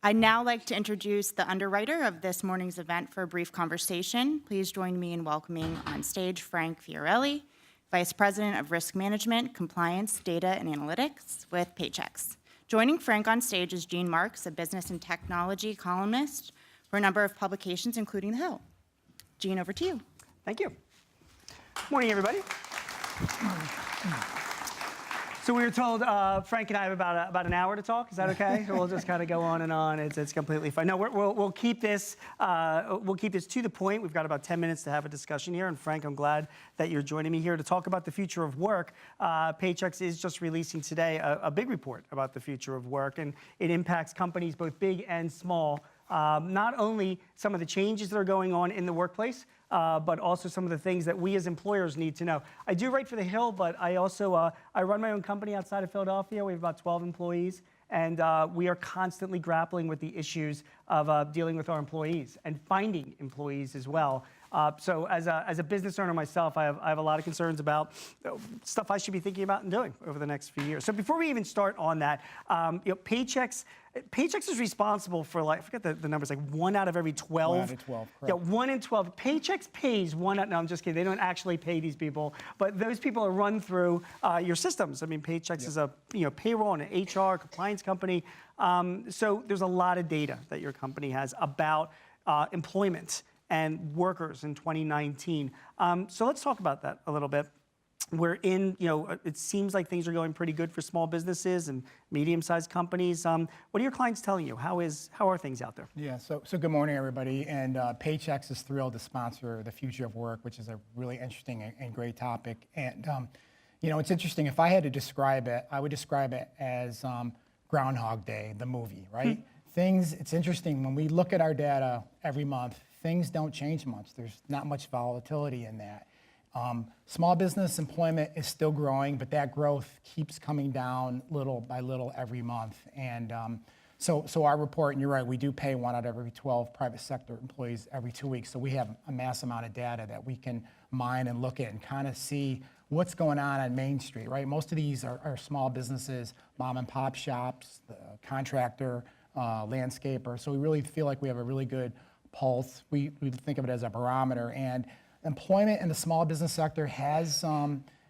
I'd now like to introduce the underwriter of this morning's event for a brief conversation. Please join me in welcoming on stage Frank Fiorelli, Vice President of Risk Management, Compliance, Data, and Analytics with Paychex. Joining Frank on stage is Gene Marks, a business and technology columnist for a number of publications, including The Hill. Gene, over to you. Thank you. Morning, everybody. So we were told Frank and I have about an hour to talk. Is that okay? We'll just kind of go on and on. It's completely fine. No, we'll keep this to the point. We've got about 10 minutes to have a discussion here. And Frank, I'm glad that you're joining me here to talk about the future of work. Paychex is just releasing today a big report about the future of work, and it impacts companies both big and small. Not only some of the changes that are going on in the workplace, but also some of the things that we as employers need to know. I do write for The Hill, but I also I run my own company outside of Philadelphia. We have about 12 employees, and we are constantly grappling with the issues of dealing with our employees and finding employees as well. So as a business owner myself, I have a lot of concerns about stuff I should be thinking about and doing over the next few years. So before we even start on that, Paychex is responsible for, like, I forget the numbers, like 1 out of every 12. 1 out of 12, correct. Yeah, 1 in 12. Paychex pays no, I'm just kidding. They don't actually pay these people, but those people are run through your systems. I mean, Paychex is a payroll and an HR compliance company. So there's a lot of data that your company has about employment and workers in 2019. So let's talk about that a little bit. We're in, it seems like things are going pretty good for small businesses and medium-sized companies. What are your clients telling you? How are things out there? Yeah, so good morning, everybody. And Paychex is thrilled to sponsor the future of work, which is a really interesting and great topic. And, it's interesting. If I had to describe it, I would describe it as Groundhog Day, the movie, right? It's interesting. When we look at our data every month, things don't change much. There's not much volatility in that. Small business employment is still growing, but that growth keeps coming down little by little every month. And so our report, and you're right, we do pay 1 out of every 12 private sector employees every 2 weeks. So we have a mass amount of data that we can mine and look at and kind of see what's going on Main Street, right? Most of these are small businesses, mom and pop shops, contractor, landscaper. So we really feel like we have a really good pulse. We think of it as a barometer. And employment in the small business sector has,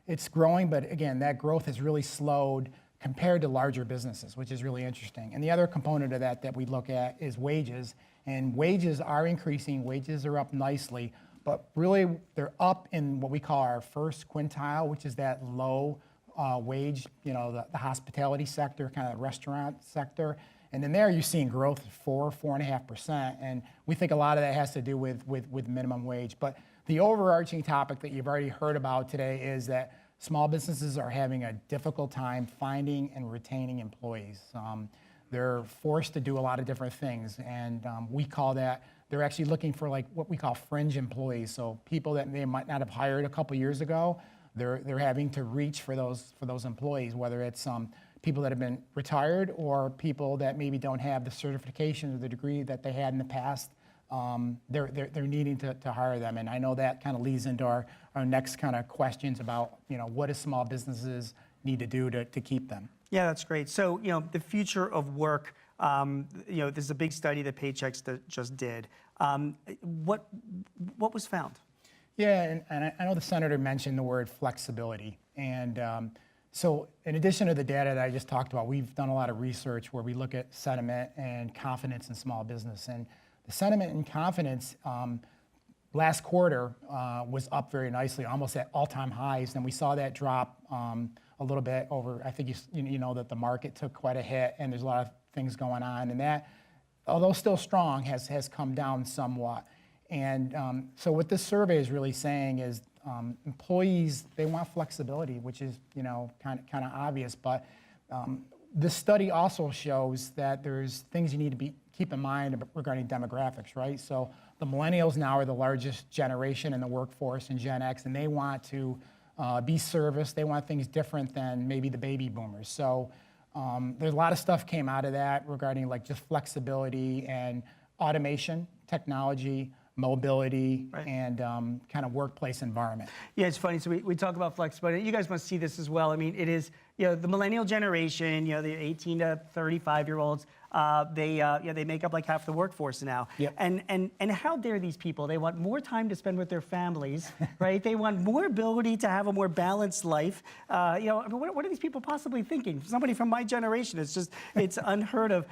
it's growing, but again, that growth has really slowed compared to larger businesses, which is really interesting. And the other component of that we look at is wages. And wages are increasing, wages are up nicely, but really they're up in what we call our first quintile, which is that low wage, the hospitality sector, kind of the restaurant sector. And in there, you're seeing growth of 4.5%. And we think a lot of that has to do with minimum wage. But the overarching topic that you've already heard about today is that small businesses are having a difficult time finding and retaining employees. They're forced to do a lot of different things. And we call that, they're actually looking for like what we call fringe employees. So people that they might not have hired a couple years ago, they're having to reach for those employees, whether it's people that have been retired or people that maybe don't have the certification or the degree that they had in the past. They're needing to hire them. And I know that kind of leads into our next kind of questions about, what do small businesses need to do to keep them? Yeah, that's great. So, the future of work, this is a big study that Paychex just did. What was found? Yeah, and I know the senator mentioned the word flexibility. And so in addition to the data that I just talked about, we've done a lot of research where we look at sentiment and confidence in small business. And the sentiment and confidence last quarter was up very nicely, almost at all-time highs. And we saw that drop a little bit over, I think you know that the market took quite a hit and there's a lot of things going on. And that, although still strong, has come down somewhat. And so what this survey is really saying is employees, they want flexibility, which is, kind of obvious. But this study also shows that there's things you need to keep in mind regarding demographics, right? So the millennials now are the largest generation in the workforce in Gen X, and they want to be serviced. They want things different than maybe the baby boomers. So there's a lot of stuff came out of that regarding like just flexibility and automation, technology, mobility, right, and kind of workplace environment. Yeah, it's funny. So we talk about flexibility. You guys must see this as well. I mean, it is, the millennial generation, the 18 to 35-year-olds, they make up like half the workforce now. Yep. And how dare these people? They want more time to spend with their families, right? They want more ability to have a more balanced life. I mean, what are these people possibly thinking? Somebody from my generation, it's unheard of.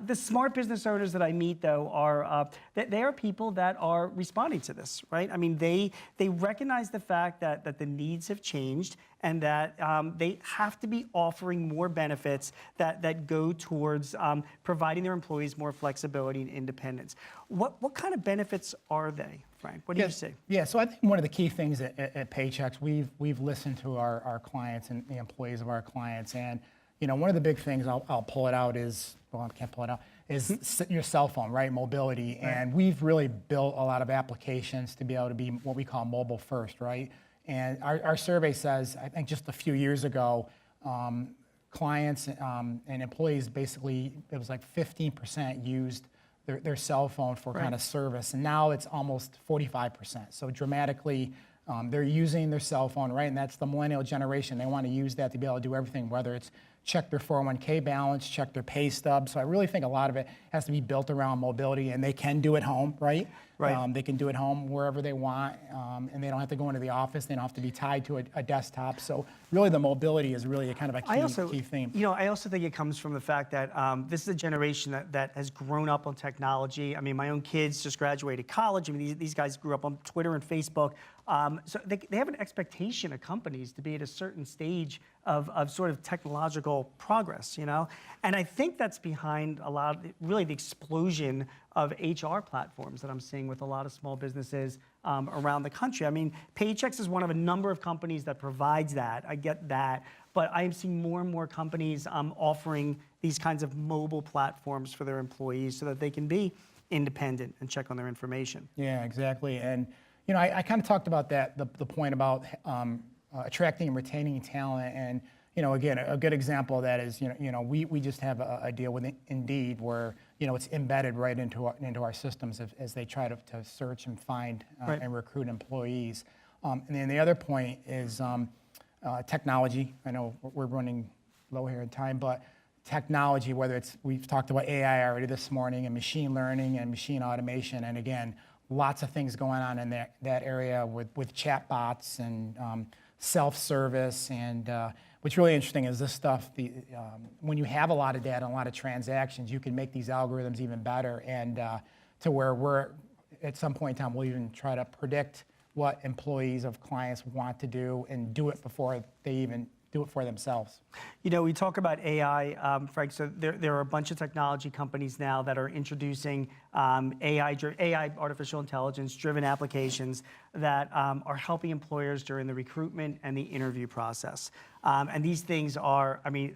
The smart business owners that I meet, though, are they are people that are responding to this, right? I mean, they recognize the fact that the needs have changed and that they have to be offering more benefits that go towards providing their employees more flexibility and independence. What kind of benefits are they, Frank? What do you see? Yeah, so I think one of the key things at Paychex, we've listened to our clients and the employees of our clients, and one of the big things I'll pull it out is, well, I can't pull it out, is your cell phone, right? Mobility, right. And we've really built a lot of applications to be able to be what we call mobile first, right? And our survey says, I think just a few years ago, clients and employees basically, it was like 15% used their cell phone for kind of service, and now it's almost 45%. So dramatically, they're using their cell phone, right? And that's the millennial generation. They want to use that to be able to do everything, whether it's check their 401k balance, check their pay stub. So I really think a lot of it has to be built around mobility, and they can do it home, right? Right. They can do it home wherever they want, and they don't have to go into the office. They don't have to be tied to a desktop. So really, the mobility is really a kind of a key theme. I also think it comes from the fact that this is a generation that has grown up on technology. I mean, my own kids just graduated college. I mean, these guys grew up on Twitter and Facebook. So they have an expectation of companies to be at a certain stage of sort of technological progress, And I think that's behind a lot of, really, the explosion of HR platforms that I'm seeing with a lot of small businesses around the country. I mean, Paychex is one of a number of companies that provides that. I get that. But I am seeing more and more companies offering these kinds of mobile platforms for their employees so that they can be independent and check on their information. Yeah, exactly. And I kind of talked about that, the point about attracting and retaining talent. And, again, a good example of that is, we just have a deal with Indeed where, it's embedded right into our systems as they try to search and find and recruit employees. And then the other point is technology. I know we're running low here in time, but technology, we've talked about AI already this morning, and machine learning and machine automation. And again, lots of things going on in that area with chatbots and self-service. And what's really interesting is this stuff, when you have a lot of data and a lot of transactions, you can make these algorithms even better, and to where we're, at some point in time, we'll even try to predict what employees of clients want to do and do it before they even do it for themselves. We talk about AI, Frank, so there are a bunch of technology companies now that are introducing AI, artificial intelligence-driven applications that are helping employers during the recruitment and the interview process. And these things are, I mean,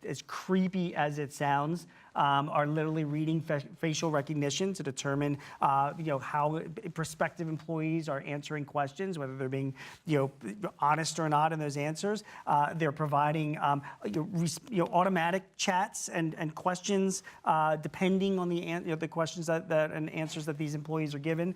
as creepy as it sounds, are literally reading facial recognition to determine, how prospective employees are answering questions, whether they're being, honest or not in those answers. They're providing, automatic chats and questions depending on the questions and answers that these employees are given.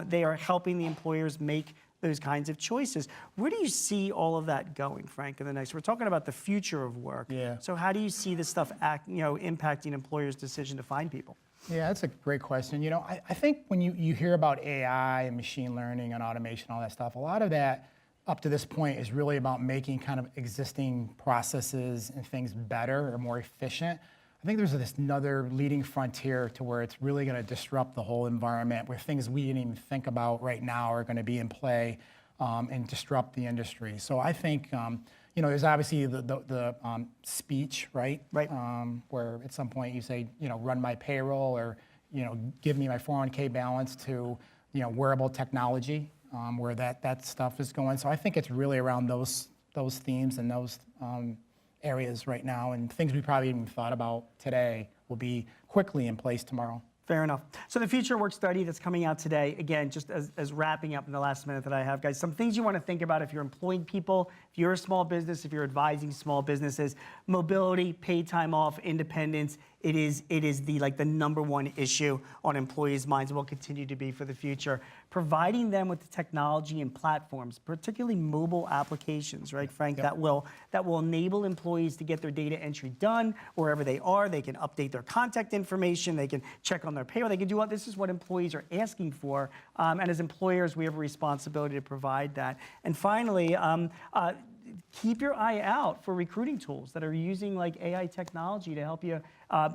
They are helping the employers make those kinds of choices. Where do you see all of that going, Frank, in the next? We're talking about the future of work. Yeah. So how do you see this stuff impacting employers' decision to find people? Yeah, that's a great question. I think when you hear about AI and machine learning and automation, all that stuff, a lot of that up to this point is really about making kind of existing processes and things better or more efficient. I think there's this another leading frontier to where it's really going to disrupt the whole environment, where things we didn't even think about right now are going to be in play and disrupt the industry. So I think, there's obviously the speech, right? Right. Where at some point you say, run my payroll, or, give me my 401k balance, to, wearable technology, where that stuff is going. So I think it's really around those themes and those areas right now, and things we probably even thought about today will be quickly in place tomorrow. Fair enough. So the Future Work Study that's coming out today, again, just as wrapping up in the last minute that I have, guys, some things you want to think about if you're employing people, if you're a small business, if you're advising small businesses: mobility, paid time off, independence it is the number one issue on employees' minds and will continue to be for the future. Providing them with the technology and platforms, particularly mobile applications, right, Frank, that will enable employees to get their data entry done wherever they are. They can update their contact information. They can check on their payroll. They can do what this is what employees are asking for. And as employers, we have a responsibility to provide that. And finally, keep your eye out for recruiting tools that are using like AI technology to help you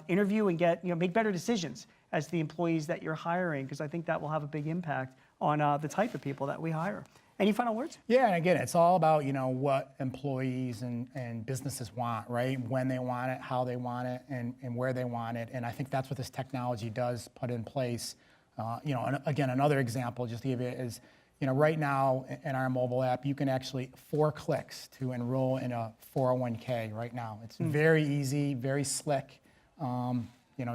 interview and get, make better decisions as the employees that you're hiring, because I think that will have a big impact on the type of people that we hire. Any final words? Yeah, and again, it's all about what employees and businesses want, right? When they want it, how they want it, and where they want it. And I think that's what this technology does put in place. And again, another example, just to give you, is right now in our mobile app, you can actually 4 clicks to enroll in a 401k right now. It's very easy, very slick.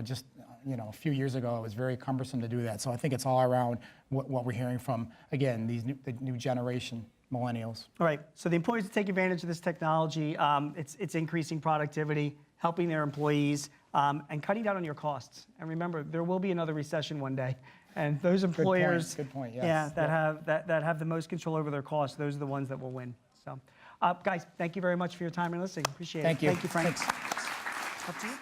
Just a few years ago, it was very cumbersome to do that. So I think it's all around what we're hearing from, again, the new generation, millennials. All right, so the employees take advantage of this technology. It's increasing productivity, helping their employees, and cutting down on your costs. And remember, there will be another recession one day. And those employers, good point, yes. Yeah, that have the most control over their costs, those are the ones that will win. So, guys, thank you very much for your time and listening. Appreciate it. Thank you. Thank you, Frank. Thanks. Up to you.